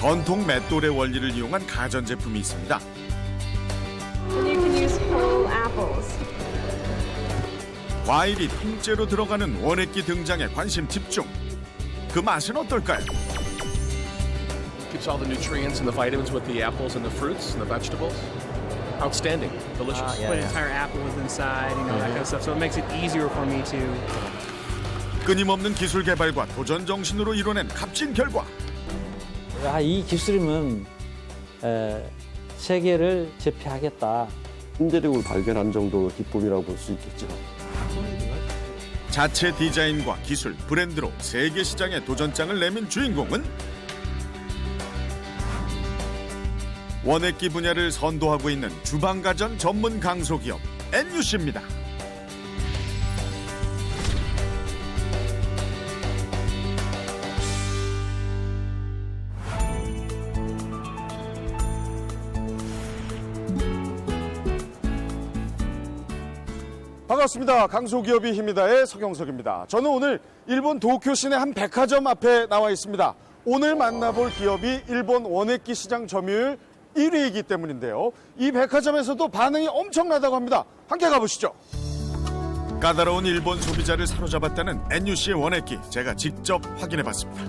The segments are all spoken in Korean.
전통 맷돌의 원리를 이용한 가전제품이 있습니다. And you can use whole apples. 과일이 통째로 들어가는 원액기 등장에 관심 집중. 그 맛은 어떨까요? Keeps all the nutrients and the vitamins with the apples and the fruits and the vegetables. Outstanding, delicious. Put an entire apple with inside, that kind of stuff. So it makes it easier for me to. 끊임없는 기술 개발과 도전 정신으로 이뤄낸 값진 결과. 이 기술이면 세계를 제패하겠다. 신재력을 발견한 정도의 기쁨이라고 볼 수 있겠죠. 자체 디자인과 기술, 브랜드로 세계 시장에 도전장을 내민 주인공은 원액기 분야를 선도하고 있는 주방가전 전문 강소기업 NUC입니다. 반갑습니다. 강소기업이 힘이다의 서경석입니다. 저는 오늘 일본 도쿄 시내 한 백화점 앞에 나와 있습니다. 오늘 만나볼 기업이 일본 원액기 시장 점유율 1위이기 때문인데요. 이 백화점에서도 반응이 엄청나다고 합니다. 함께 가보시죠. 까다로운 일본 소비자를 사로잡았다는 NUC의 원액기, 제가 직접 확인해봤습니다.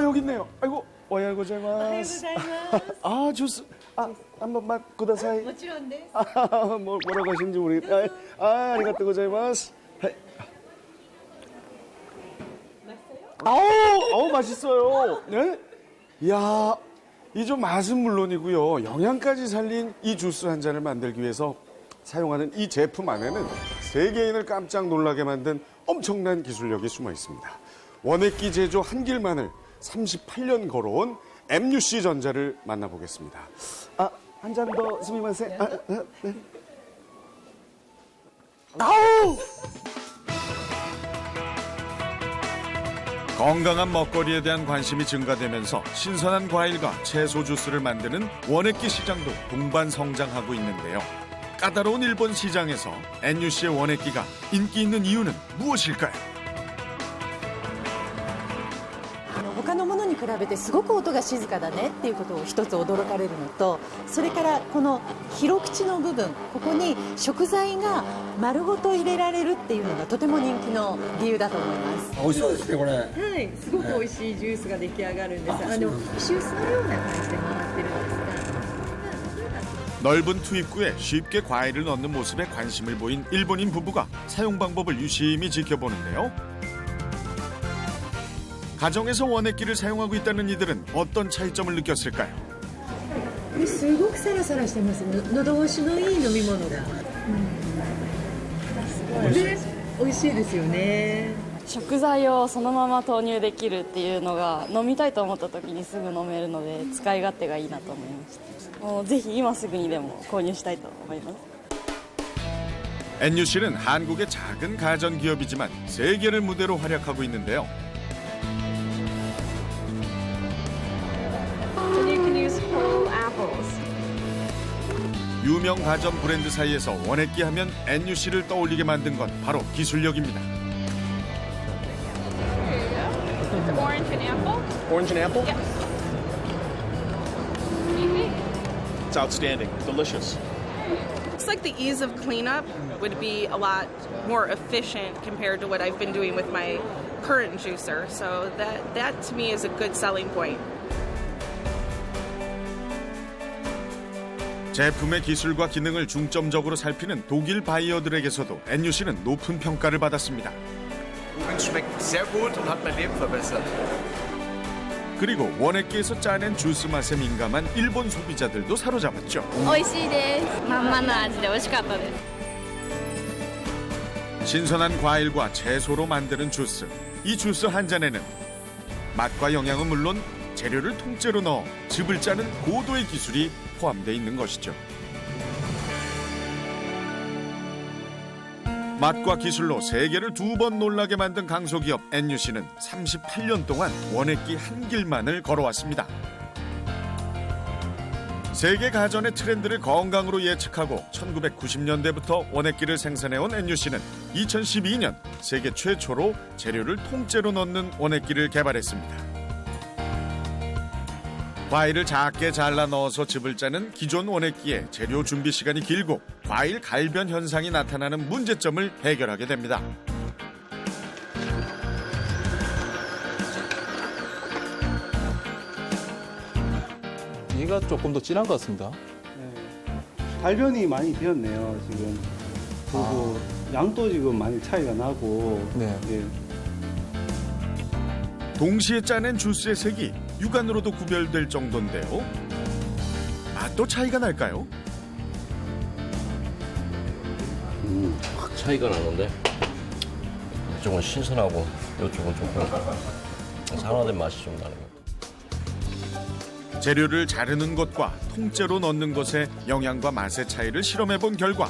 여기 있네요. 아이고, 오하요 고자이마스. 주스. 한번 맛 구다사이. 모찌론데. 뭐라고 하시는지 모르겠다. 아리가또 고자이마스. 맛있어요? 맛있어요. 네? 이야, 이 좀 맛은 물론이고요. 영양까지 살린 이 주스 한 잔을 만들기 위해서 사용하는 이 제품 안에는 세계인을 깜짝 놀라게 만든 엄청난 기술력이 숨어 있습니다. 원액기 제조 한 길만을 38년 걸어온 MUC 전자를 만나보겠습니다. 한 잔 더 스미마세. 네. 건강한 먹거리에 대한 관심이 증가되면서 신선한 과일과 채소 주스를 만드는 원액기 시장도 동반 성장하고 있는데요. 까다로운 일본 시장에서 NUC의 원액기가 인기 있는 이유는 무엇일까요? 他のものに比べてすごく音が静かだねっていうことを一つ驚かれるのと、それからこの広口の部分、ここに食材が丸ごと入れられるっていうのがとても人気の理由だと思います。美味しそうですね、これ。はい、すごく美味しいジュースが出来上がるんです。ジュースのような感じで回ってるんですが。 넓은 투입구에 쉽게 과일을 넣는 모습에 관심을 보인 일본인 부부가 사용 방법을 유심히 지켜보는데요. 가정에서 원액기를 사용하고 있다는 이들은 어떤 차이점을 느꼈을까요? これすごくサラサラしてます。喉越しのいい飲み物が。で、美味しいですよね。食材をそのまま投入できるっていうのが飲みたいと思った時にすぐ飲めるので使い勝手がいいなと思いました。もうぜひ今すぐにでも購入したいと思います。 NUC는 한국의 작은 가전 기업이지만 세계를 무대로 활약하고 있는데요. And you can use whole apples. 유명 가전 브랜드 사이에서 원액기 하면 NUC를 떠올리게 만든 건 바로 기술력입니다. Orange and apple. Orange and apple? Yeah. What do you think? It's outstanding, delicious. Looks like the ease of cleanup would be a lot more efficient compared to what I've been doing with my current juicer. So that to me is a good selling point. 제품의 기술과 기능을 중점적으로 살피는 독일 바이어들에게서도 NUC는 높은 평가를 받았습니다. Schmeckt sehr gut und hat mein Leben verbessert. 그리고 원액기에서 짜낸 주스 맛에 민감한 일본 소비자들도 사로잡았죠. 美味しいです。まんまの味で美味しかったです。 신선한 과일과 채소로 만드는 주스. 이 주스 한 잔에는 맛과 영양은 물론 재료를 통째로 넣어 즙을 짜는 고도의 기술이 포함되어 있는 것이죠. 맛과 기술로 세계를 2번 놀라게 만든 강소기업 NUC는 38년 동안 원액기 한 길만을 걸어왔습니다. 세계 가전의 트렌드를 건강으로 예측하고 1990년대부터 원액기를 생산해온 NUC는 2012년 세계 최초로 재료를 통째로 넣는 원액기를 개발했습니다. 과일을 작게 잘라 넣어서 즙을 짜는 기존 원액기에 재료 준비 시간이 길고 과일 갈변 현상이 나타나는 문제점을 해결하게 됩니다. 얘가 조금 더 진한 것 같습니다. 갈변이 많이 되었네요. 지금 그리고 양도 지금 많이 차이가 나고. 네. 동시에 짜낸 주스의 색이 육안으로도 구별될 정도인데요. 맛도 차이가 날까요? 확 차이가 나는데 이쪽은 신선하고 이쪽은 조금 산화된 맛이 좀 나는 것 같아요. 재료를 자르는 것과 통째로 넣는 것의 영양과 맛의 차이를 실험해본 결과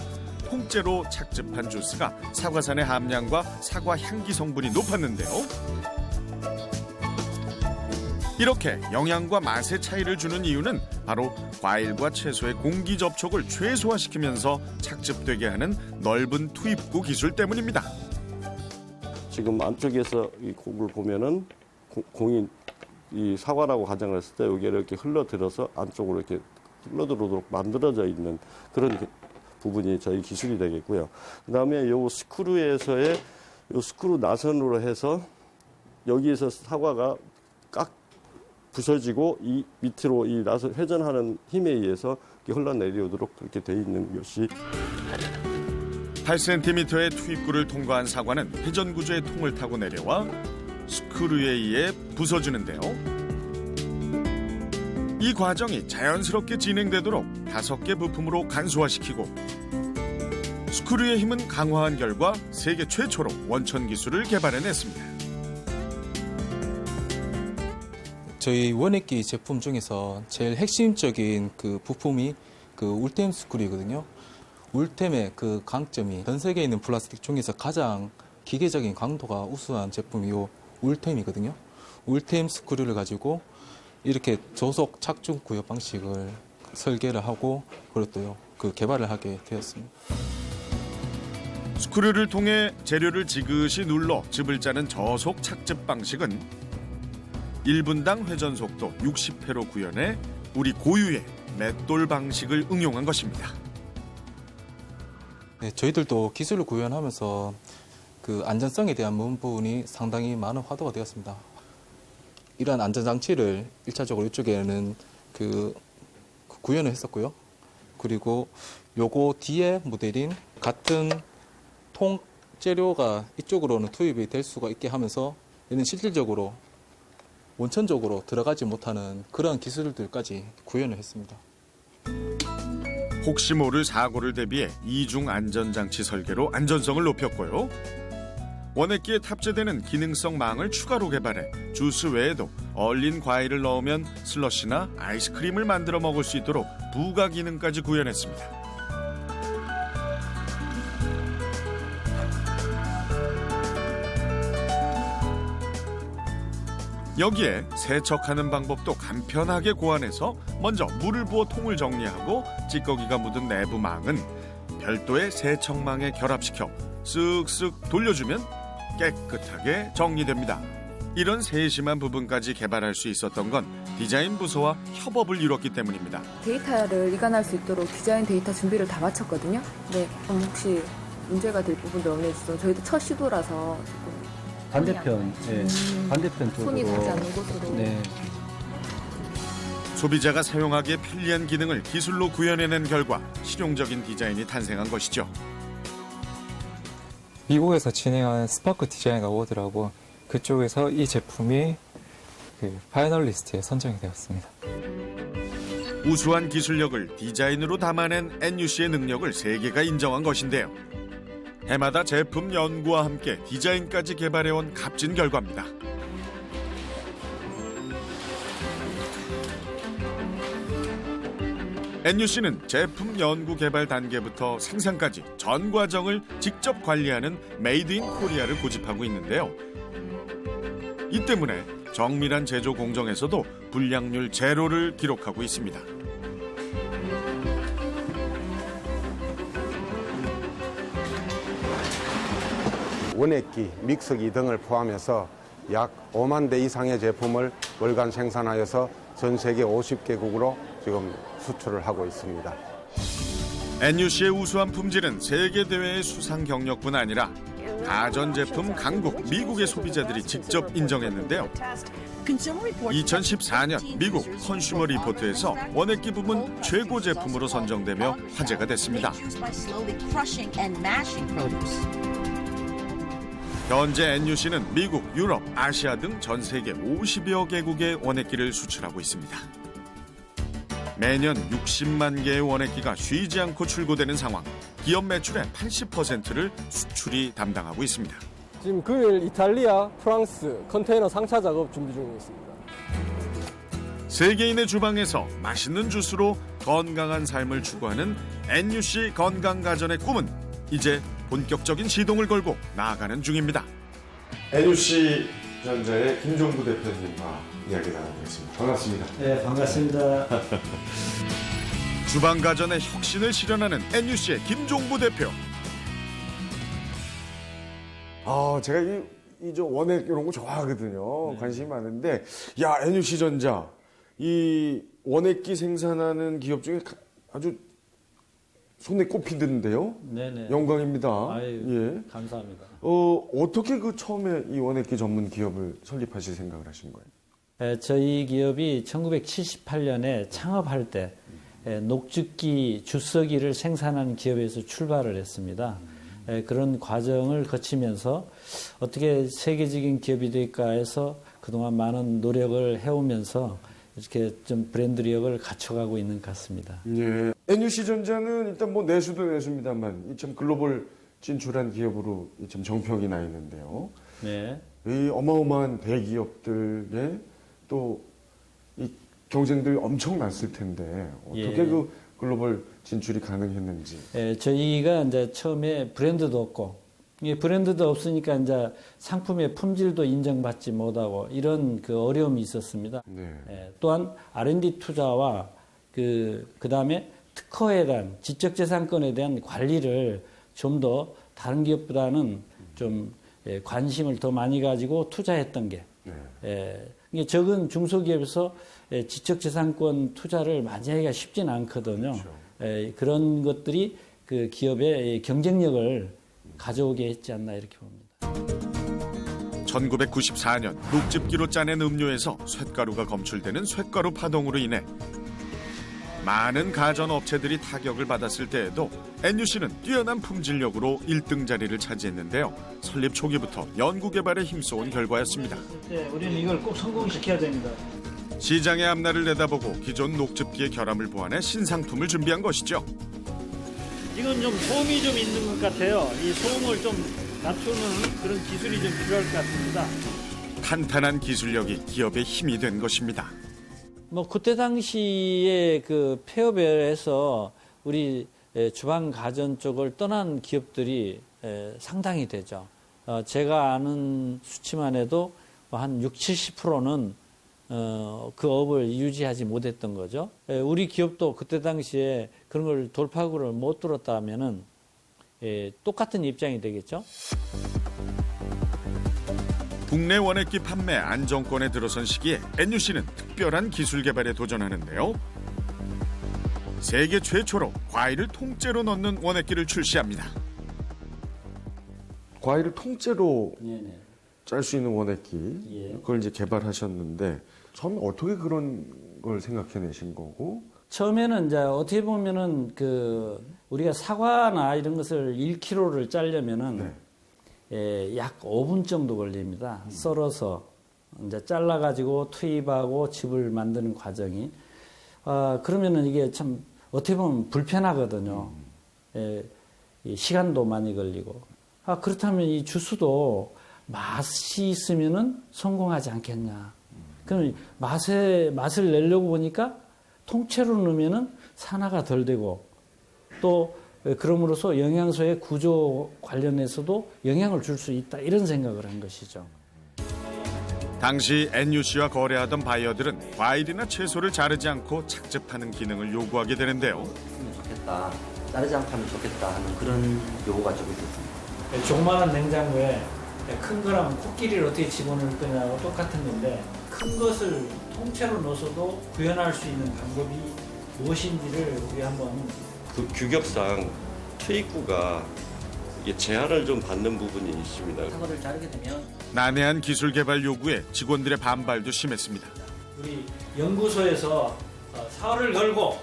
통째로 착즙한 주스가 사과산의 함량과 사과 향기 성분이 높았는데요. 이렇게 영양과 맛의 차이를 주는 이유는 바로 과일과 채소의 공기 접촉을 최소화시키면서 착즙되게 하는 넓은 투입구 기술 때문입니다. 지금 안쪽에서 이 곡을 보면은 공이 이 사과라고 가정을 했을 때 여기 이렇게 흘러들어서 안쪽으로 이렇게 흘러들어오도록 만들어져 있는 그런 부분이 저희 기술이 되겠고요. 그다음에 요 스크루에서의 요 스크루 나선으로 해서 여기에서 사과가 깍 부서지고 이 밑으로 이 나선 회전하는 힘에 의해서 흘러내려오도록 그렇게 돼 있는 것이 8cm의 투입구를 통과한 사과는 회전 구조의 통을 타고 내려와 스크류에 의해 부서지는데요. 이 과정이 자연스럽게 진행되도록 5개 부품으로 간소화시키고 스크류의 힘은 강화한 결과 세계 최초로 원천 기술을 개발해냈습니다. 저희 원액기 제품 중에서 제일 핵심적인 그 부품이 그 울템 스크류거든요. 울템의 그 강점이 전 세계에 있는 플라스틱 중에서 가장 기계적인 강도가 우수한 제품이 요 울템이거든요. 울템 스크류를 가지고 이렇게 조속 착중 구현 방식을 설계를 하고 그리고 또 그 개발을 하게 되었습니다. 스크류를 통해 재료를 지그시 눌러 즙을 짜는 저속 착즙 방식은 1분당 회전 속도 60회로 구현해 우리 고유의 맷돌 방식을 응용한 것입니다. 네, 저희들도 기술을 구현하면서 그 안전성에 대한 부분이 상당히 많은 화두가 되었습니다. 이러한 안전장치를 1차적으로 이쪽에는 그 구현을 했었고요. 그리고 요거 뒤에 모델인 같은 통 재료가 이쪽으로는 투입이 될 수가 있게 하면서 얘는 실질적으로 원천적으로 들어가지 못하는 그런 기술들까지 구현을 했습니다. 혹시 모를 사고를 대비해 이중 안전장치 설계로 안전성을 높였고요. 원액기에 탑재되는 기능성 망을 추가로 개발해 주스 외에도 얼린 과일을 넣으면 슬러시나 아이스크림을 만들어 먹을 수 있도록 부가 기능까지 구현했습니다. 여기에 세척하는 방법도 간편하게 고안해서 먼저 물을 부어 통을 정리하고 찌꺼기가 묻은 내부 망은 별도의 세척망에 결합시켜 쓱쓱 돌려주면 깨끗하게 정리됩니다. 이런 세심한 부분까지 개발할 수 있었던 건 디자인 부서와 협업을 이뤘기 때문입니다. 데이터를 이관할 수 있도록 디자인 데이터 준비를 다 마쳤거든요. 네, 혹시 문제가 될 부분도 없는지 좀 저희도 첫 시도라서 조금 반대편, 반대편 쪽으로. 손이 닿지 않는 곳으로. 네. 소비자가 사용하기에 편리한 기능을 기술로 구현해낸 결과 실용적인 디자인이 탄생한 것이죠. 미국에서 진행한 스파크 디자인 어워드라고 그쪽에서 이 제품이 그 파이널리스트에 선정이 되었습니다. 우수한 기술력을 디자인으로 담아낸 NUC의 능력을 세계가 인정한 것인데요. 해마다 제품 연구와 함께 디자인까지 개발해온 값진 결과입니다. NUC는 제품 연구 개발 단계부터 생산까지 전 과정을 직접 관리하는 메이드 인 코리아를 고집하고 있는데요. 이 때문에 정밀한 제조 공정에서도 불량률 제로를 기록하고 있습니다. 원액기, 믹서기 등을 포함해서 약 5만 대 이상의 제품을 월간 생산하여서 전 세계 50개국으로 지금 수출을 하고 있습니다. NUC의 우수한 품질은 세계 대회의 수상 경력뿐 아니라 가전제품 강국 미국의 소비자들이 직접 인정했는데요. 2014년 미국 컨슈머 리포트에서 원액기 부문 최고 제품으로 선정되며 화제가 됐습니다. 현재 NUC는 미국, 유럽, 아시아 등 전 세계 50여 개국의 원액기를 수출하고 있습니다. 매년 60만 개의 원액기가 쉬지 않고 출고되는 상황. 기업 매출의 80%를 수출이 담당하고 있습니다. 지금 금일 이탈리아, 프랑스 컨테이너 상차 작업 준비 중에 있습니다. 세계인의 주방에서 맛있는 주스로 건강한 삶을 추구하는 NUC 건강가전의 꿈은 이제 본격적인 시동을 걸고 나아가는 중입니다. NUC 전자의 김종부 대표님과 이야기 나눠보겠습니다. 반갑습니다. 네, 반갑습니다. 주방가전의 혁신을 실현하는 NUC의 김종부 대표. 제가 이 원액 이런 거 좋아하거든요. 관심이 많은데, 야, NUC 전자 이 원액기 생산하는 기업 중에 아주 손에 꼽히던데요. 네네. 영광입니다. 아유, 예. 감사합니다. 어떻게 처음에 이 원액기 전문 기업을 설립하실 생각을 하신 거예요? 저희 기업이 1978년에 창업할 때 녹즙기, 주석기를 생산하는 기업에서 출발을 했습니다. 그런 과정을 거치면서 어떻게 세계적인 기업이 될까 해서 그동안 많은 노력을 해오면서 이렇게 좀 브랜드력을 갖춰가고 있는 것 같습니다. 예. NUC 전자는 일단 뭐 내수도 내수입니다만 참 글로벌 진출한 기업으로 참 정평이 나 있는데요. 네. 이 어마어마한 대기업들의 또 이 경쟁들이 엄청 났을 텐데 어떻게 예. 그 글로벌 진출이 가능했는지. 저희가 이제 처음에 브랜드도 없고, 브랜드도 없으니까 이제 상품의 품질도 인정받지 못하고 이런 그 어려움이 있었습니다. 네. 또한 R&D 투자와 그 다음에 특허에 대한 지적재산권에 대한 관리를 좀 더 다른 기업보다는 좀 관심을 더 많이 가지고 투자했던 게 이게 적은 중소기업에서 지적재산권 투자를 많이 하기가 쉽지는 않거든요. 그렇죠. 그런 것들이 그 기업의 경쟁력을 가져오게 했지 않나 이렇게 봅니다. 1994년 녹즙기로 짜낸 음료에서 쇳가루가 검출되는 쇳가루 파동으로 인해 많은 가전업체들이 타격을 받았을 때에도 NUC는 뛰어난 품질력으로 1등 자리를 차지했는데요. 설립 초기부터 연구개발에 힘써온 결과였습니다. 네, 우리는 이걸 꼭 성공시켜야 됩니다. 시장의 앞날을 내다보고 기존 녹즙기의 결함을 보완해 신상품을 준비한 것이죠. 이건 좀 소음이 좀 있는 것 같아요. 이 소음을 좀 낮추는 그런 기술이 좀 필요할 것 같습니다. 탄탄한 기술력이 기업의 힘이 된 것입니다. 뭐 그때 당시에 그 폐업에서 우리 주방 가전 쪽을 떠난 기업들이 상당히 되죠. 제가 아는 수치만 해도 한 60, 70%는 그 업을 유지하지 못했던 거죠. 우리 기업도 그때 당시에 그런 걸 돌파구를 못 뚫었다면은 똑같은 입장이 되겠죠. 국내 원액기 판매 안정권에 들어선 시기에 NUC는 특별한 기술 개발에 도전하는데요. 세계 최초로 과일을 통째로 넣는 원액기를 출시합니다. 과일을 통째로 짤 수 있는 원액기, 예. 그걸 이제 개발하셨는데 처음에 어떻게 그런 걸 생각해내신 거고? 처음에는 이제 어떻게 보면은 그 우리가 사과나 이런 것을 1kg를 짜려면은 약 5분 정도 걸립니다. 썰어서 이제 잘라가지고 투입하고 즙을 만드는 과정이. 그러면은 이게 참 어떻게 보면 불편하거든요. 시간도 많이 걸리고. 그렇다면 이 주스도 맛이 있으면은 성공하지 않겠냐. 그럼 맛을 내려고 보니까 통째로 넣으면은 산화가 덜 되고 또 그럼으로써 영양소의 구조 관련해서도 영향을 줄 수 있다 이런 생각을 한 것이죠. 당시 NUC와 거래하던 바이어들은 과일이나 채소를 자르지 않고 착즙하는 기능을 요구하게 되는데요. 좋겠다, 자르지 않고 하면 좋겠다 하는 그런 요구가 좀 있었습니다. 조그마한 냉장고에 큰 거라면 코끼리를 어떻게 집어넣을 거냐고 똑같은 건데 큰 것을 통째로 넣어서도 구현할 수 있는 방법이 무엇인지를 우리 한번 그 규격상 투입구가 이게 제한을 좀 받는 부분이 있습니다. 사고를 자르게 되면 난해한 기술 개발 요구에 직원들의 반발도 심했습니다. 우리 연구소에서 사활을 걸고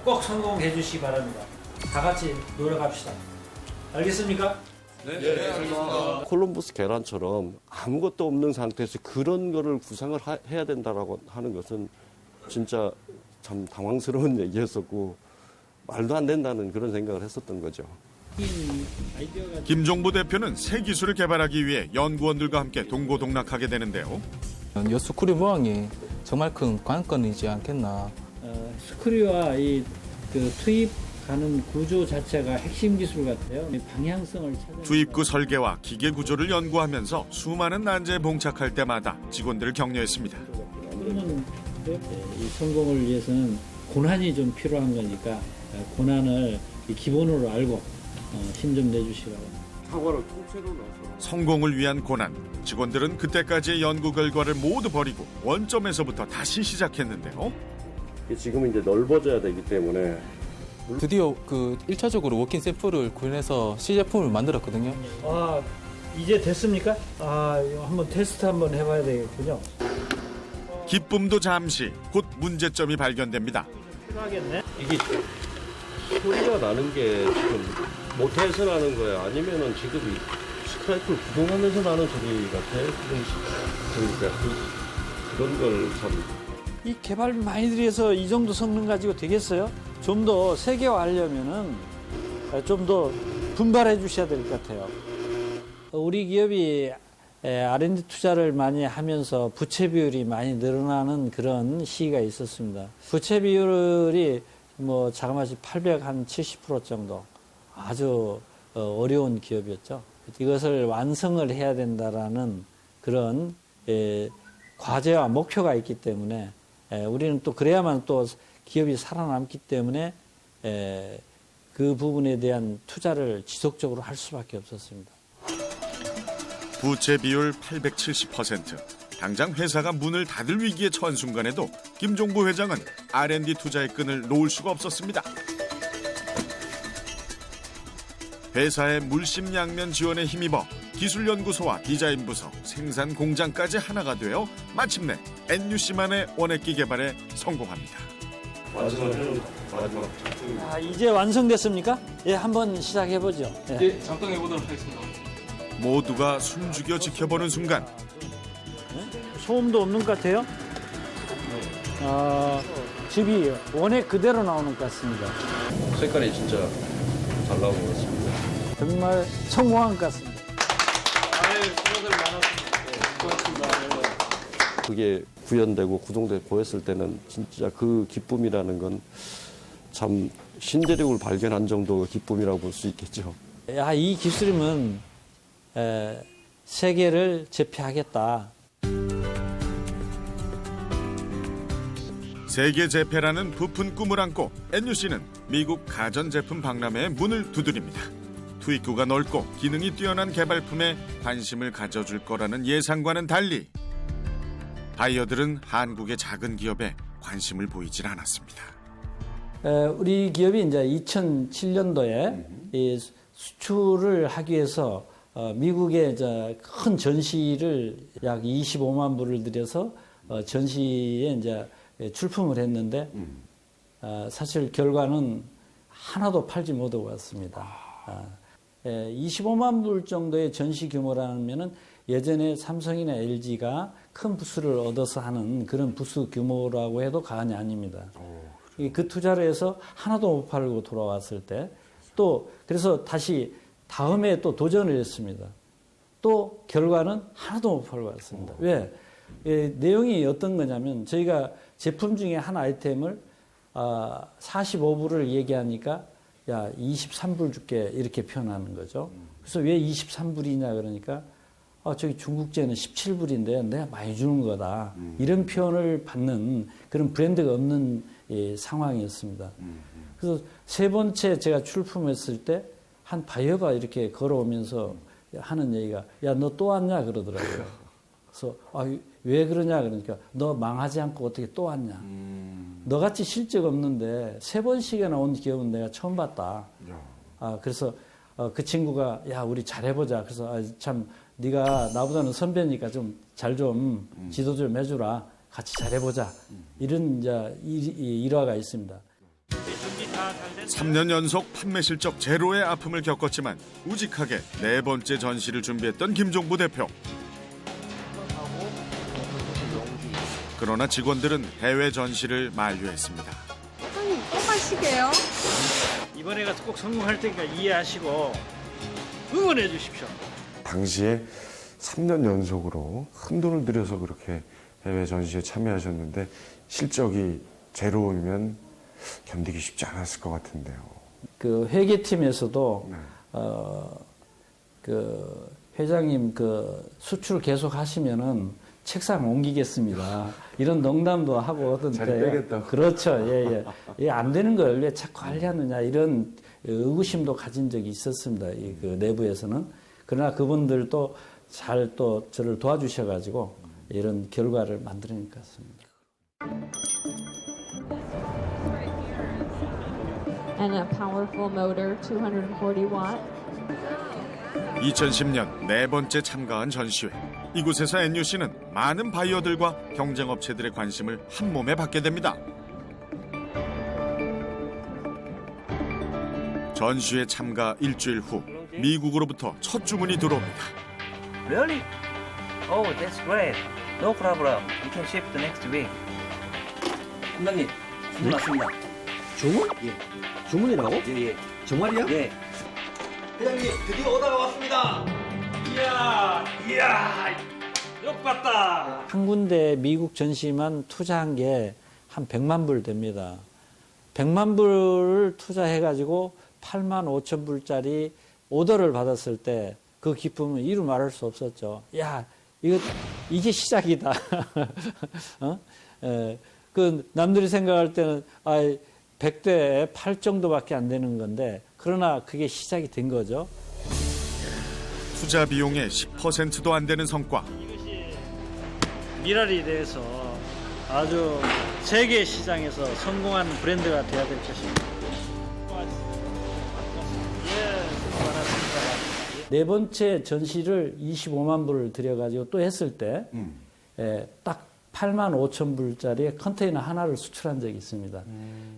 꼭 성공해 주시기 바랍니다. 다 같이 노력합시다. 알겠습니까? 콜럼버스 계란처럼 아무것도 없는 상태에서 그런 거를 구상을 해야 된다라고 하는 것은 진짜 참 당황스러운 얘기였었고 말도 안 된다는 그런 생각을 했었던 거죠. 김종부 대표는 새 기술을 개발하기 위해 연구원들과 함께 동고동락하게 되는데요. 여수쿠리 모양이 정말 큰 관건이지 않겠나. 스크류와 그 투입하는 구조 자체가 핵심 기술 같아요. 방향성을 찾아. 투입구 설계와 기계 구조를 연구하면서 수많은 난제에 봉착할 때마다 직원들을 격려했습니다. 그러면 이 성공을 위해서는 고난이 좀 필요한 거니까 고난을 기본으로 알고 힘 좀 내주시기 바랍니다. 사과를 통째로 넣어서 성공을 위한 고난. 직원들은 그때까지의 연구 결과를 모두 버리고 원점에서부터 다시 시작했는데요. 지금은 이제 넓어져야 되기 때문에 드디어 그 1차적으로 워킹 샘플을 구현해서 시제품을 만들었거든요. 아, 이제 됐습니까? 이거 한번 테스트 한번 해봐야 되겠군요. 기쁨도 잠시, 곧 문제점이 발견됩니다. 필요하겠네. 이게 소리가 나는 게 지금 모터에서 나는 거예요? 아니면은 지금 이 스크라이프를 구동하면서 나는 소리 같아요? 그러니까 그런 걸 참. 이 개발 많이 들여서 이 정도 성능 가지고 되겠어요? 좀 더 세계화하려면은 좀 더 분발해 주셔야 될 것 같아요. 우리 기업이 R&D 투자를 많이 하면서 부채 비율이 많이 늘어나는 그런 시기가 있었습니다. 부채 비율이 뭐 자그마치 870% 정도 아주 어려운 기업이었죠. 이것을 완성을 해야 된다라는 그런 과제와 목표가 있기 때문에 우리는 또 그래야만 또 기업이 살아남기 때문에 그 부분에 대한 투자를 지속적으로 할 수밖에 없었습니다. 부채 비율 870%. 당장 회사가 문을 닫을 위기에 처한 순간에도 김종부 회장은 R&D 투자의 끈을 놓을 수가 없었습니다. 회사의 물심양면 지원에 힘입어 기술연구소와 디자인부서, 생산공장까지 하나가 되어 마침내 NUC만의 원액기 개발에 성공합니다. 이제 완성됐습니까? 예, 한번 시작해보죠. 예, 잠깐 해보도록 하겠습니다. 모두가 숨죽여 지켜보는 순간 소음도 없는 것 같아요. 집이 원액 그대로 나오는 것 같습니다. 색깔이 진짜 잘 나온 것 같습니다. 정말 성공한 것 같습니다. 그게 구현되고 구동돼 보였을 때는 진짜 그 기쁨이라는 건 참 신대륙을 발견한 정도의 기쁨이라고 볼 수 있겠죠. 이 기술이면 세계를 제패하겠다. 세계 재패라는 부푼 꿈을 안고 NUC는 미국 가전제품 박람회에 문을 두드립니다. 투입구가 넓고 기능이 뛰어난 개발품에 관심을 가져줄 거라는 예상과는 달리 바이어들은 한국의 작은 기업에 관심을 보이질 않았습니다. 우리 기업이 이제 2007년도에 이 수출을 하기 위해서 미국에 큰 전시를 약 25만 불을 들여서 전시에 이제 출품을 했는데 사실 결과는 하나도 팔지 못하고 왔습니다. 25만 불 정도의 전시 규모라면은 예전에 삼성이나 LG가 큰 부수를 얻어서 하는 그런 부수 규모라고 해도 과언이 아닙니다. 그 투자를 해서 하나도 못 팔고 돌아왔을 때 또 그래서 다시 다음에 또 도전을 했습니다. 또 결과는 하나도 못 팔고 왔습니다. 왜? 내용이 어떤 거냐면 저희가 제품 중에 한 아이템을 45불을 얘기하니까 야 23불 줄게 이렇게 표현하는 거죠. 그래서 왜 23불이냐 그러니까 저기 중국제는 17불인데 내가 많이 주는 거다. 이런 표현을 받는 그런 브랜드가 없는 상황이었습니다. 그래서 세 번째 제가 출품했을 때 한 바이어가 이렇게 걸어오면서 하는 얘기가 야, 너 또 왔냐 그러더라고요. 그래서 왜 그러냐 그러니까 너 망하지 않고 어떻게 또 왔냐. 너같이 실적 없는데 3번씩이나 온 기업은 내가 처음 봤다. 그래서 그 친구가 야, 우리 잘해보자. 그래서 참 네가 나보다는 선배니까 좀 잘 좀 지도 좀 해주라. 같이 잘해보자. 이런 이제 일화가 있습니다. 3년 연속 판매 실적 제로의 아픔을 겪었지만 우직하게 4번째 전시를 준비했던 김종부 대표. 그러나 직원들은 해외 전시를 만류했습니다. 사장님 또 가시게요? 이번에 가서 꼭 성공할 테니까 이해하시고 응원해 주십시오. 당시에 3년 연속으로 큰 돈을 들여서 그렇게 해외 전시에 참여하셨는데 실적이 제로이면 견디기 쉽지 않았을 것 같은데요. 그 회계팀에서도 그 회장님 그 수출 계속 하시면은 책상 옮기겠습니다. 이런 농담도 하고 하던데. 자리 빼겠다고. 그렇죠. 예, 안 되는 걸 왜 자꾸 하려느냐 이런 의구심도 가진 적이 있었습니다. 그 내부에서는. 그러나 그분들도 잘 또 저를 도와주셔가지고 이런 결과를 만들어낸 것 같습니다. And a powerful motor, 240 watt. 2010년 4번째 참가한 전시회. 이곳에서 NUC는 많은 바이어들과 경쟁업체들의 관심을 한 몸에 받게 됩니다. 전시회 참가 일주일 후 미국으로부터 첫 주문이 들어옵니다. Really? Oh, that's great. No problem. We can ship the next week. 팀장님, 주문 왔습니다. 주문? 예. 주문이라고? 예. 정말이야? 예. 회장님, 드디어 오다가 왔습니다. 이야, 욕봤다. 한 군데 미국 전시만 투자한 게 한 100만 불 됩니다. 100만 불을 투자해가지고 8만 5천 불짜리 오더를 받았을 때 그 기쁨은 이루 말할 수 없었죠. 야, 이게 시작이다. 그 남들이 생각할 때는 100대에 8 정도밖에 안 되는 건데 그러나 그게 시작이 된 거죠. 투자 비용의 10%도 안 되는 성과. 미라리에 대해서 아주 세계 시장에서 성공한 브랜드가 돼야 될 것입니다. 네 번째 전시를 25만 불을 들여가지고 또 했을 때 딱 8만 5천 불짜리 컨테이너 하나를 수출한 적이 있습니다.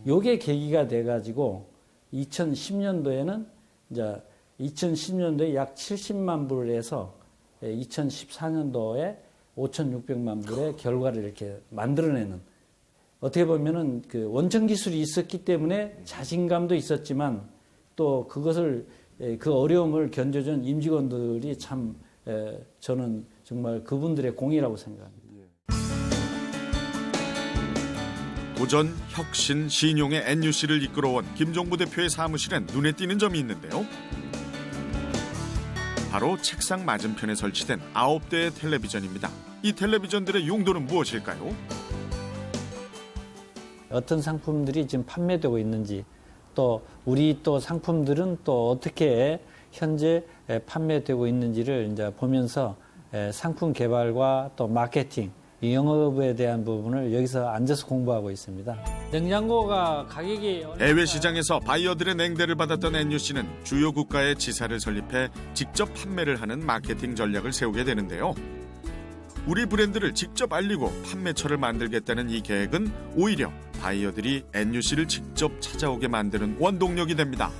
요게 계기가 돼가지고 2010년도에는 이제 2010년도에 약 70만 불을 해서 2014년도에 5,600만 불의 결과를 이렇게 만들어내는 어떻게 보면은 그 원천 기술이 있었기 때문에 자신감도 있었지만 또 그것을 그 어려움을 견뎌준 임직원들이 참 저는 정말 그분들의 공이라고 생각합니다. 도전, 혁신, 신용의 NUC를 이끌어온 김종부 대표의 사무실엔 눈에 띄는 점이 있는데요. 바로 책상 맞은편에 설치된 9대의 텔레비전입니다. 이 텔레비전들의 용도는 무엇일까요? 어떤 상품들이 지금 판매되고 있는지 또 우리 또 상품들은 또 어떻게 현재 판매되고 있는지를 이제 보면서 상품 개발과 또 마케팅, 영업에 대한 부분을 여기서 앉아서 공부하고 있습니다. 냉장고가 가격이 해외 시장에서 바이어들의 냉대를 받았던 NUC는 주요 국가에 지사를 설립해 직접 판매를 하는 마케팅 전략을 세우게 되는데요. 우리 브랜드를 직접 알리고 판매처를 만들겠다는 이 계획은 오히려 바이어들이 NUC를 직접 찾아오게 만드는 원동력이 됩니다.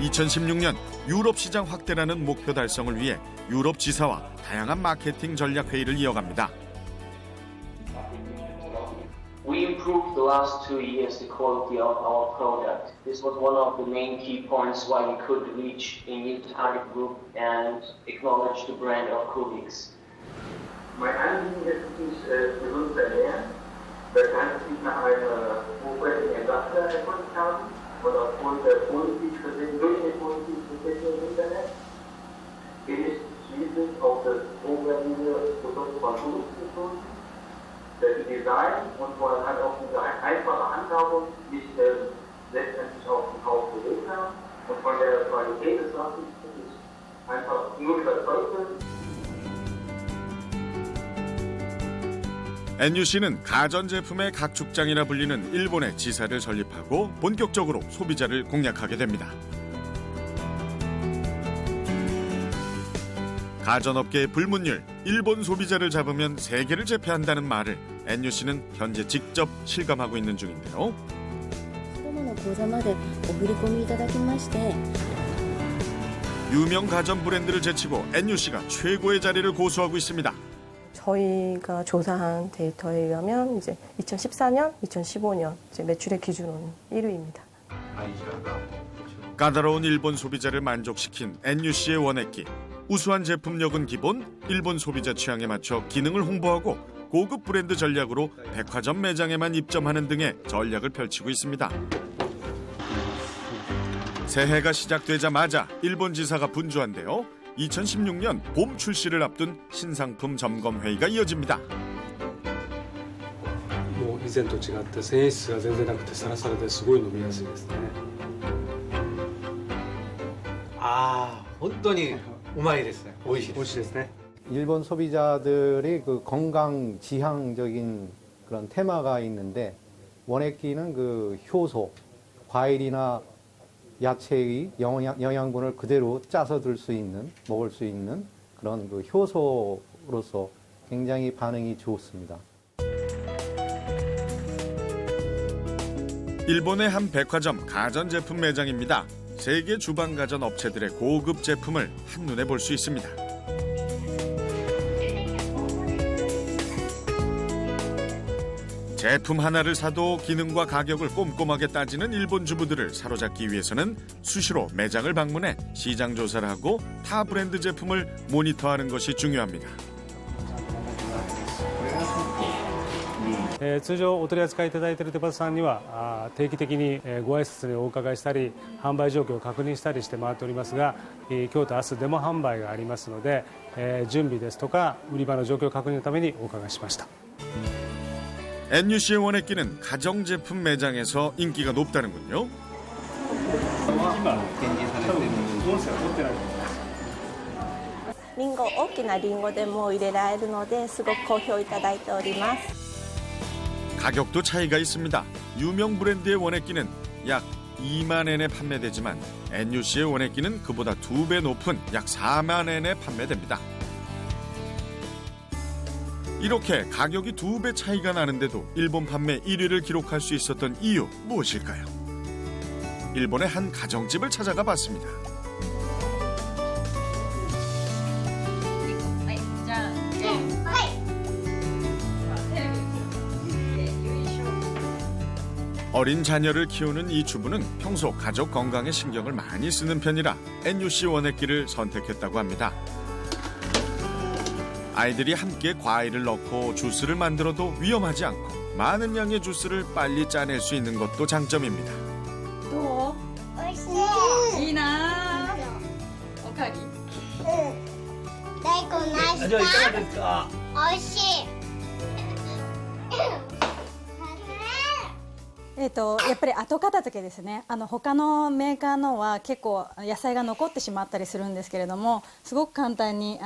2016년 유럽 시장 확대라는 목표 달성을 위해 유럽 지사와 다양한 마케팅 전략 회의를 이어갑니다. We improved the last 2 years the quality of our product. This was one of the main key points why we could reach a new target group and acknowledge the brand of Kubix. Mein Anliegen ist dies gesund zu ernähren, weshalb Sie nach einem hochwertigen Ersatzteil erfunden haben und aufgrund der positiv gesehen, durch den positiv gesehen im Internet geht es schließlich auf das hochwertige Produkt von Kubix zu stoßen. Das Design und vor allem auch diese einfache Handhabung nicht letztendlich auch im Haus gelebt haben. Und von der Qualität des Wassers bin ich einfach nur überzeugt. NUC는 가전제품의 각축장이라 불리는 일본의 지사를 설립하고 본격적으로 소비자를 공략하게 됩니다. 가전업계의 불문율, 일본 소비자를 잡으면 세계를 제패한다는 말을 NUC는 현재 직접 실감하고 있는 중인데요. 子供の口座までお振り込みいただきまして 유명 가전 브랜드를 제치고 NUC가 최고의 자리를 고수하고 있습니다. 저희가 조사한 데이터에 의하면 이제 2014년, 2015년 이제 매출의 기준으로는 1위입니다. 까다로운 일본 소비자를 만족시킨 NUC의 원액기. 우수한 제품력은 기본, 일본 소비자 취향에 맞춰 기능을 홍보하고 고급 브랜드 전략으로 백화점 매장에만 입점하는 등의 전략을 펼치고 있습니다. 새해가 시작되자마자 일본 지사가 분주한데요. 2016년 봄 출시를 앞둔 신상품 점검 회의가 이어집니다. もう以前と違って繊維質が全然なくてサラサラですごい飲みやすいですね。ああ、本当にうまいですね。美味しいです。美味しいですね。 일본 소비자들의 그 건강 지향적인 그런 테마가 있는데 원액기는 그 효소, 과일이나 야채의 영양분을 그대로 짜서 들 수 있는, 먹을 수 있는 그런 그 효소로서 굉장히 반응이 좋습니다. 일본의 한 백화점 가전제품 매장입니다. 세계 주방 가전 업체들의 고급 제품을 한눈에 볼 수 있습니다. 제품 하나를 사도 기능과 가격을 꼼꼼하게 따지는 일본 주부들을 사로잡기 위해서는 수시로 매장을 방문해 시장 조사를 하고 타 브랜드 제품을 모니터하는 것이 중요합니다. 通常お取り扱いいただいているデパートさんには定期的にご挨拶にお伺いしたり販売状況を確認したりして回っておりますが、今日と明日デモ販売がありますので、準備ですとか売り場の状況確認のためにお伺いしました。 NUC의 원액기는 가정제품 매장에서 인기가 높다는군요. リンゴ、大きなリンゴでも入れられるのですごく好評いただいております。 가격도 차이가 있습니다. 유명 브랜드의 원액기는 약 2만 엔에 판매되지만 NUC의 원액기는 그보다 2배 높은 약 4만 엔에 판매됩니다. 이렇게 가격이 2배 차이가 나는데도 일본 판매 1위를 기록할 수 있었던 이유 무엇일까요? 일본의 한 가정집을 찾아가 봤습니다. 어린 자녀를 키우는 이 주부는 평소 가족 건강에 신경을 많이 쓰는 편이라 NUC 원액기를 선택했다고 합니다. 아이들이 함께 과일을 넣고 주스를 만들어도 위험하지 않고 많은 양의 주스를 빨리 짜낼 수 있는 것도 장점입니다. どう？美味しい。いいな。おかわり。大根ナイス。じゃあいかがですか？美味しい。やっぱり後片付けですね。他のメーカーのは結構野菜が残ってしまったりするんですけれども、すごく簡単に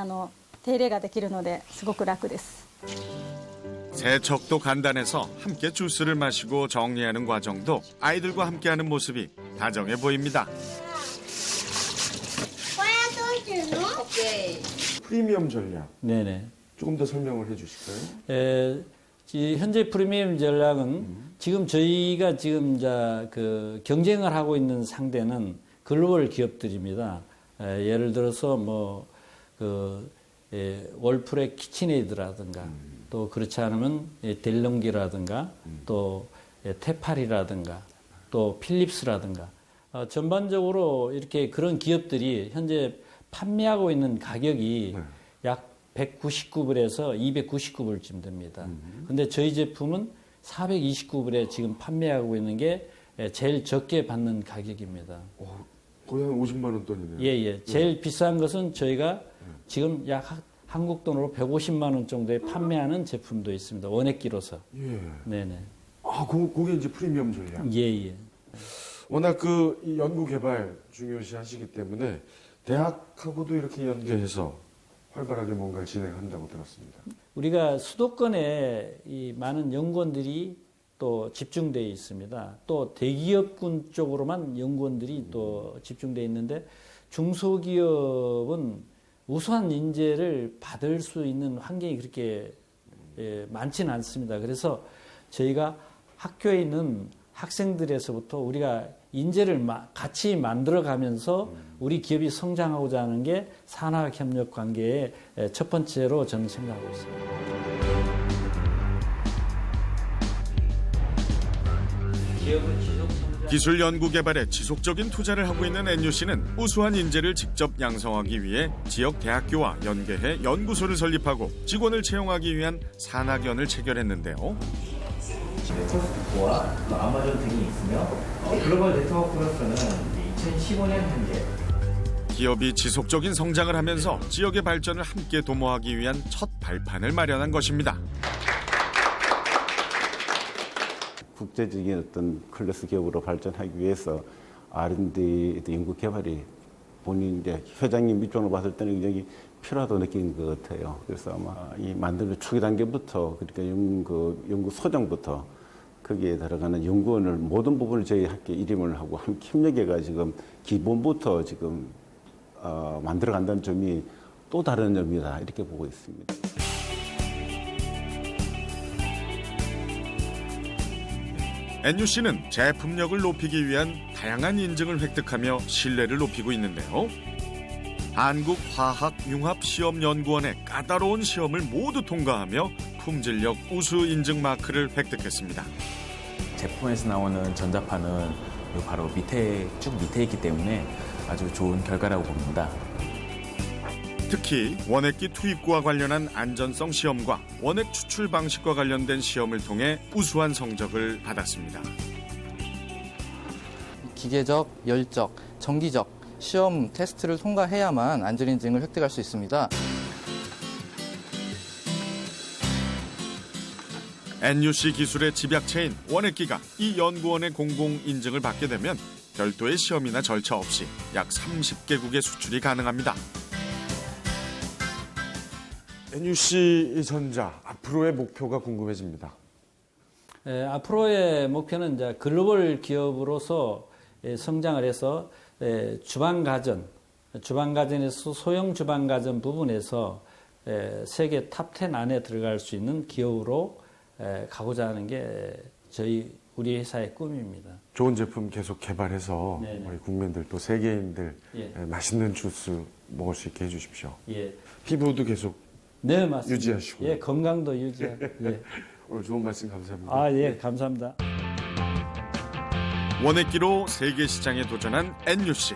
手入れができるのですごく楽です。 세척도 간단해서 함께 주스를 마시고 정리하는 과정도 아이들과 함께하는 모습이 다정해 보입니다. 프리미엄 전략. 네네. 조금 더 설명을 해주실까요? 현재 프리미엄 전략은 지금 저희가 지금 그 경쟁을 하고 있는 상대는 글로벌 기업들입니다. 예를 들어서 월프의 키친에이드라든가 또 그렇지 않으면 델롱기라든가 또 테팔이라든가 또 필립스라든가 전반적으로 이렇게 그런 기업들이 현재 판매하고 있는 가격이 약 199불에서 299불쯤 됩니다. 근데 저희 제품은 429불에 지금 판매하고 있는 게 제일 적게 받는 가격입니다. 거의 한 50만 원 돈이네요. 예. 제일 비싼 것은 저희가 지금 약 한국 돈으로 150만 원 정도에 판매하는 제품도 있습니다. 원액기로서. 예. 네네. 그게 이제 프리미엄 전략. 예. 워낙 이 연구 개발 중요시 하시기 때문에 대학하고도 이렇게 연계해서 활발하게 뭔가를 진행한다고 들었습니다. 우리가 수도권에 이 많은 연구원들이 또 집중되어 있습니다. 또 대기업군 쪽으로만 연구원들이 또 집중되어 있는데 중소기업은 우수한 인재를 받을 수 있는 환경이 그렇게 많지는 않습니다. 그래서 저희가 학교에 있는 학생들에서부터 우리가 인재를 같이 만들어가면서 우리 기업이 성장하고자 하는 게 산학협력 관계의 첫 번째로 저는 생각하고 있습니다. 기술 연구 개발에 지속적인 투자를 하고 있는 NUC는 우수한 인재를 직접 양성하기 위해 지역 대학교와 연계해 연구소를 설립하고 직원을 채용하기 위한 산학연을 체결했는데요. 네트워크와 아마존 등이 있으며 글로벌 네트워크로서는 2015년 현재 기업이 지속적인 성장을 하면서 지역의 발전을 함께 도모하기 위한 첫 발판을 마련한 것입니다. 국제적인 어떤 클래스 기업으로 발전하기 위해서 R&D 연구 개발이 본인 이제 회장님 입장으로 봤을 때는 굉장히 필요하다고 느낀 것 같아요. 그래서 아마 이 만들기 초기 단계부터 그러니까 연구 소장부터 거기에 들어가는 연구원을 모든 부분을 저희 학교 이름을 하고 함께 협력해가 지금 기본부터 지금 만들어간다는 점이 또 다른 점이다 이렇게 보고 있습니다. NUC는 제품력을 높이기 위한 다양한 인증을 획득하며 신뢰를 높이고 있는데요. 한국화학융합시험연구원의 까다로운 시험을 모두 통과하며 품질력 우수 인증 마크를 획득했습니다. 제품에서 나오는 전자파는 바로 쭉 밑에 있기 때문에 아주 좋은 결과라고 봅니다. 특히 원액기 투입구와 관련한 안전성 시험과 원액 추출 방식과 관련된 시험을 통해 우수한 성적을 받았습니다. 기계적, 열적, 전기적 시험 테스트를 통과해야만 안전인증을 획득할 수 있습니다. NUC 기술의 집약체인 원액기가 이 연구원의 공공인증을 받게 되면 별도의 시험이나 절차 없이 약 30개국의 수출이 가능합니다. NUC 전자 앞으로의 목표가 궁금해집니다. 앞으로의 목표는 이제 글로벌 기업으로서 성장을 해서 주방가전에서 소형 주방가전 부분에서 세계 탑 10 안에 들어갈 수 있는 기업으로 가고자 하는 게 우리 회사의 꿈입니다. 좋은 제품 계속 개발해서 네네. 우리 국민들 또 세계인들 예. 맛있는 주스 먹을 수 있게 해주십시오. 예. 피부도 계속 네, 맞습니다. 유지하시고. 예, 건강도 유지하고. 예. 오늘 좋은 말씀 감사합니다. 아, 예, 감사합니다. 원액기로 세계 시장에 도전한 NUC.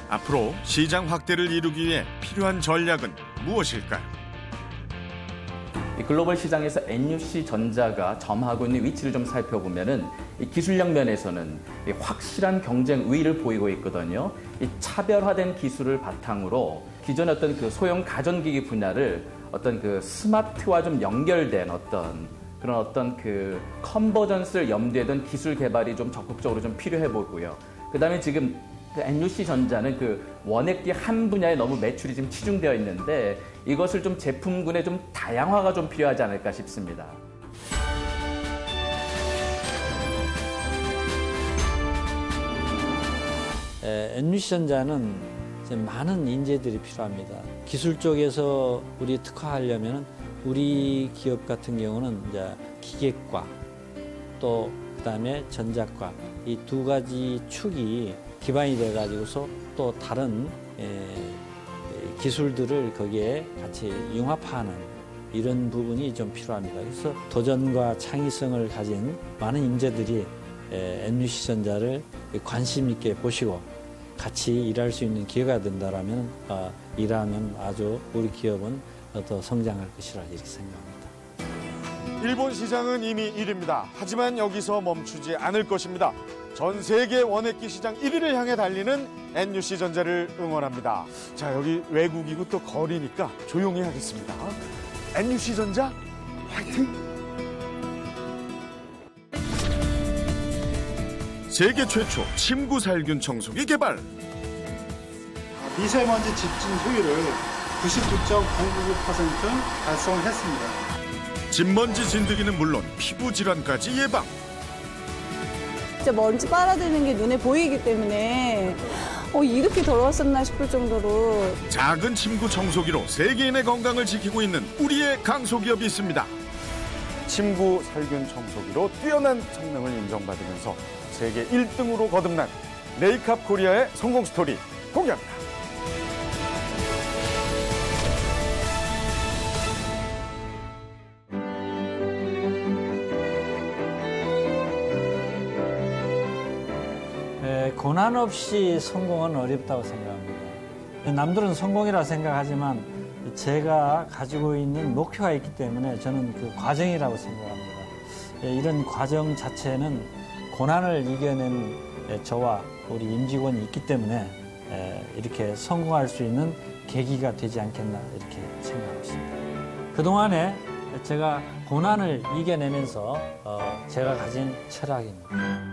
앞으로 시장 확대를 이루기 위해 필요한 전략은 무엇일까요? 글로벌 시장에서 NUC 전자가 점하고 있는 위치를 좀 살펴보면은 이 기술력 면에서는 확실한 경쟁 우위를 보이고 있거든요. 이 차별화된 기술을 바탕으로 기존의 어떤 소형 가전기기 분야를 어떤 스마트와 좀 연결된 그런 컨버전스를 염두에 둔 기술 개발이 좀 적극적으로 좀 필요해 보고요. 그다음에 지금 NUC 전자는 원액기 한 분야에 너무 매출이 지금 치중되어 있는데 이것을 좀 제품군의 좀 다양화가 좀 필요하지 않을까 싶습니다. NUC 전자는 많은 인재들이 필요합니다. 기술 쪽에서 우리 특화하려면 우리 기업 같은 경우는 이제 기계과 또 그다음에 전자과 이 두 가지 축이 기반이 돼 가지고서 또 다른 기술들을 거기에 같이 융합하는 이런 부분이 좀 필요합니다. 그래서 도전과 창의성을 가진 많은 인재들이 NUC 전자를 관심 있게 보시고 같이 일할 수 있는 기회가 된다라면 일하면 아주 우리 기업은 더 성장할 것이라 이렇게 생각합니다. 일본 시장은 이미 1위입니다. 하지만 여기서 멈추지 않을 것입니다. 전 세계 원액기 시장 1위를 향해 달리는 NUC 전자를 응원합니다. 자, 여기 외국이고 또 거리니까 조용히 하겠습니다. NUC 전자 화이팅! 세계 최초 침구 살균 청소기 개발. 미세먼지 집중 효율을 99.999% 달성했습니다. 진먼지 진드기는 물론 피부 질환까지 예방. 진짜 먼지 빨아들이는 게 눈에 보이기 때문에 이렇게 더러웠었나 싶을 정도로. 작은 침구 청소기로 세계인의 건강을 지키고 있는 우리의 강소기업이 있습니다. 침구 살균 청소기로 뛰어난 성능을 인정받으면서 세계 1등으로 거듭난 레이캅 코리아의 성공 스토리 공개합니다. 고난 없이 성공은 어렵다고 생각합니다. 남들은 성공이라 생각하지만 제가 가지고 있는 목표가 있기 때문에 저는 그 과정이라고 생각합니다. 이런 과정 자체는 고난을 이겨낸 저와 우리 임직원이 있기 때문에 이렇게 성공할 수 있는 계기가 되지 않겠나 이렇게 생각하고 있습니다. 그동안에 제가 고난을 이겨내면서 제가 가진 철학입니다.